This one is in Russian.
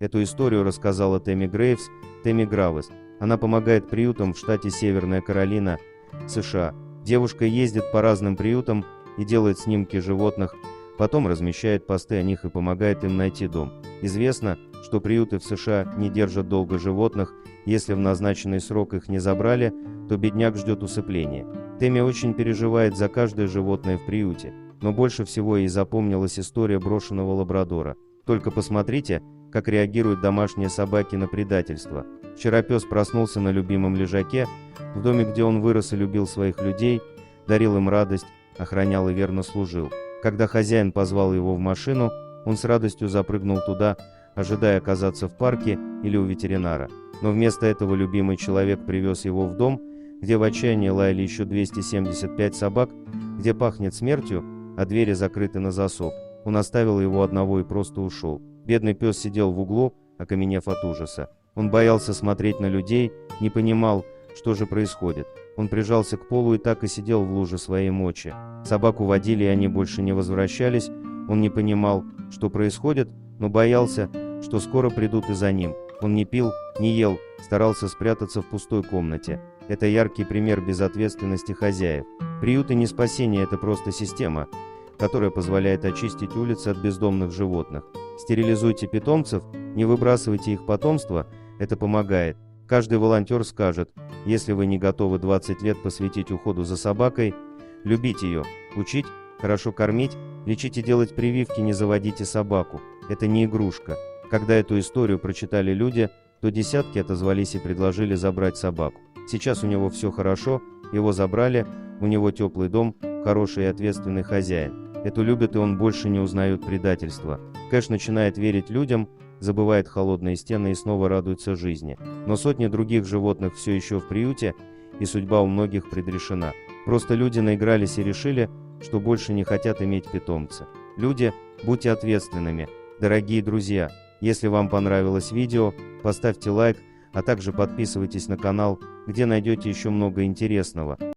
Эту историю рассказала Тэмми Грейвс, Тэмми Гравес. Она помогает приютам в штате Северная Каролина, США. Девушка ездит по разным приютам и делает снимки животных, потом размещает посты о них и помогает им найти дом. Известно, что приюты в США не держат долго животных, если в назначенный срок их не забрали, то бедняк ждет усыпления. Тэмми очень переживает за каждое животное в приюте, но больше всего ей запомнилась история брошенного лабрадора. Только посмотрите, как реагируют домашние собаки на предательство. Вчера пес проснулся на любимом лежаке, в доме, где он вырос и любил своих людей, дарил им радость, охранял и верно служил. Когда хозяин позвал его в машину, он с радостью запрыгнул туда, ожидая оказаться в парке или у ветеринара. Но вместо этого любимый человек привез его в дом, где в отчаянии лаяли еще 275 собак, где пахнет смертью, а двери закрыты на засов. Он оставил его одного и просто ушел. Бедный пес сидел в углу, окаменев от ужаса. Он боялся смотреть на людей, не понимал, что же происходит. Он прижался к полу и так и сидел в луже своей мочи. Собаку водили, и они больше не возвращались. Он не понимал, что происходит, но боялся, что скоро придут и за ним. Он не пил, не ел, старался спрятаться в пустой комнате. Это яркий пример безответственности хозяев. Приюты не спасение, это просто система, которая позволяет очистить улицы от бездомных животных. Стерилизуйте питомцев, не выбрасывайте их потомство, это помогает. Каждый волонтер скажет, если вы не готовы 20 лет посвятить уходу за собакой, любить ее, учить, хорошо кормить, лечить и делать прививки, не заводите собаку. Это не игрушка. Когда эту историю прочитали люди, то десятки отозвались и предложили забрать собаку. Сейчас у него все хорошо, его забрали, у него теплый дом, хороший и ответственный хозяин. Эту любят, и он больше не узнает предательства. Кэш начинает верить людям, забывает холодные стены и снова радуется жизни. Но сотни других животных все еще в приюте, и судьба у многих предрешена. Просто люди наигрались и решили, что больше не хотят иметь питомца. Люди, будьте ответственными. Дорогие друзья, если вам понравилось видео, поставьте лайк, а также подписывайтесь на канал, где найдете еще много интересного.